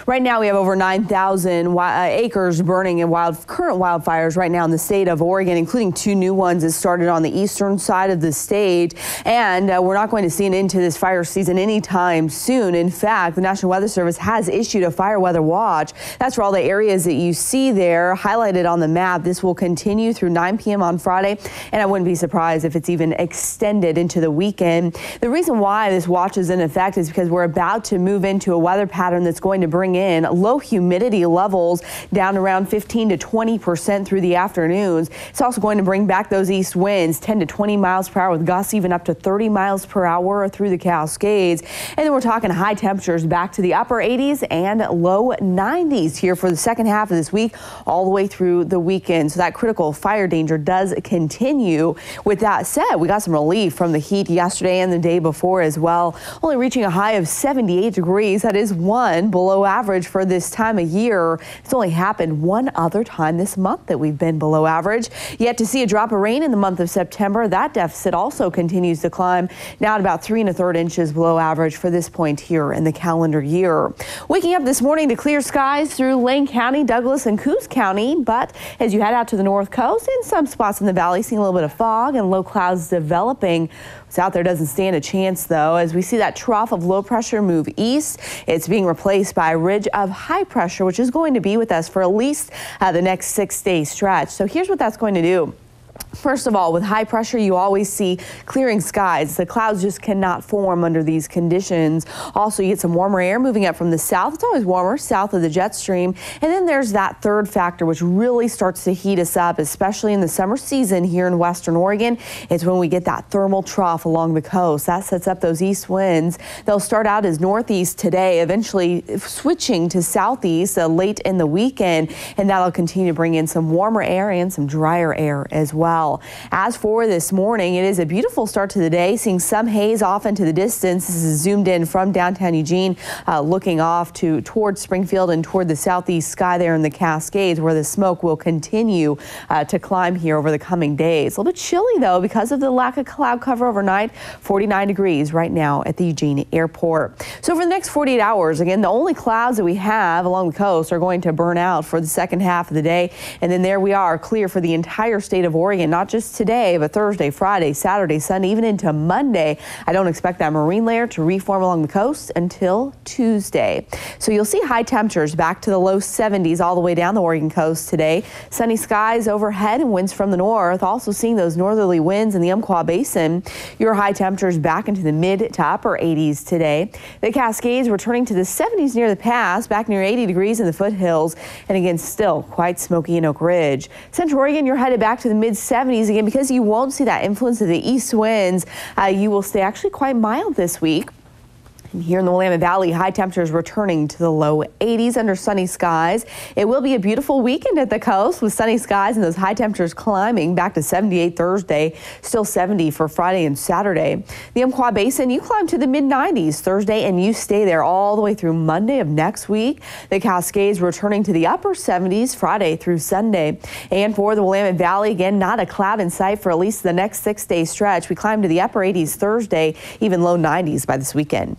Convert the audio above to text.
Right now we have over 9,000 acres burning in current wildfires right now in the state of Oregon, including 2 new ones that started on the eastern side of the state. And we're not going to see an end to this fire season anytime soon. In fact, the National Weather Service has issued a fire weather watch. That's for all the areas that you see there highlighted on the map. This will continue through 9 p.m. on Friday, and I wouldn't be surprised if it's even extended into the weekend. The reason why this watch is in effect is because we're about to move into a weather pattern that's going to bring in low humidity levels down around 15 to 20% through the afternoons. It's also going to bring back those east winds 10 to 20 miles per hour with gusts even up to 30 miles per hour through the Cascades. And then we're talking high temperatures back to the upper 80s and low 90s here for the second half of this week all the way through the weekend. So that critical fire danger does continue. With that said, we got some relief from the heat yesterday and the day before as well, only reaching a high of 78 degrees. That is one below average for this time of year. It's only happened one other time this month that we've been below average. Yet to see a drop of rain in the month of September. That deficit also continues to climb, now at about 3 1/3 inches below average for this point here in the calendar year. Waking up this morning to clear skies through Lane County, Douglas and Coos County, but as you head out to the north coast, in some spots in the valley, seeing a little bit of fog and low clouds developing. What's out there doesn't stand a chance, though, as we see that trough of low pressure move east. It's being replaced by a ridge of high pressure, which is going to be with us for at least the next 6-day stretch. So here's what that's going to do. First of all, with high pressure, you always see clearing skies. The clouds just cannot form under these conditions. Also, you get some warmer air moving up from the south. It's always warmer south of the jet stream. And then there's that third factor, which really starts to heat us up, especially in the summer season here in western Oregon. It's when we get that thermal trough along the coast. That sets up those east winds. They'll start out as northeast today, eventually switching to southeast late in the weekend. And that'll continue to bring in some warmer air and some drier air as well. As for this morning, it is a beautiful start to the day, seeing some haze off into the distance. This is zoomed in from downtown Eugene, looking off toward Springfield and toward the southeast sky there in the Cascades, where the smoke will continue to climb here over the coming days. A little bit chilly, though, because of the lack of cloud cover overnight. 49 degrees right now at the Eugene Airport. So for the next 48 hours, again, the only clouds that we have along the coast are going to burn out for the second half of the day. And then there we are, clear for the entire state of Oregon. Not just today, but Thursday, Friday, Saturday, Sunday, even into Monday. I don't expect that marine layer to reform along the coast until Tuesday. So you'll see high temperatures back to the low 70s all the way down the Oregon coast today. Sunny skies overhead and winds from the north. Also seeing those northerly winds in the Umpqua Basin. Your high temperatures back into the mid to upper 80s today. The Cascades returning to the 70s near the pass, back near 80 degrees in the foothills. And again, still quite smoky in Oak Ridge. Central Oregon, you're headed back to the mid 70s again because you won't see that influence of the east winds. You will stay actually quite mild this week. And here in the Willamette Valley, high temperatures returning to the low 80s under sunny skies. It will be a beautiful weekend at the coast with sunny skies and those high temperatures climbing back to 78 Thursday, still 70 for Friday and Saturday. The Umpqua Basin, you climb to the mid 90s Thursday and you stay there all the way through Monday of next week. The Cascades returning to the upper 70s Friday through Sunday. And for the Willamette Valley, again, not a cloud in sight for at least the next 6-day stretch. We climb to the upper 80s Thursday, even low 90s by this weekend.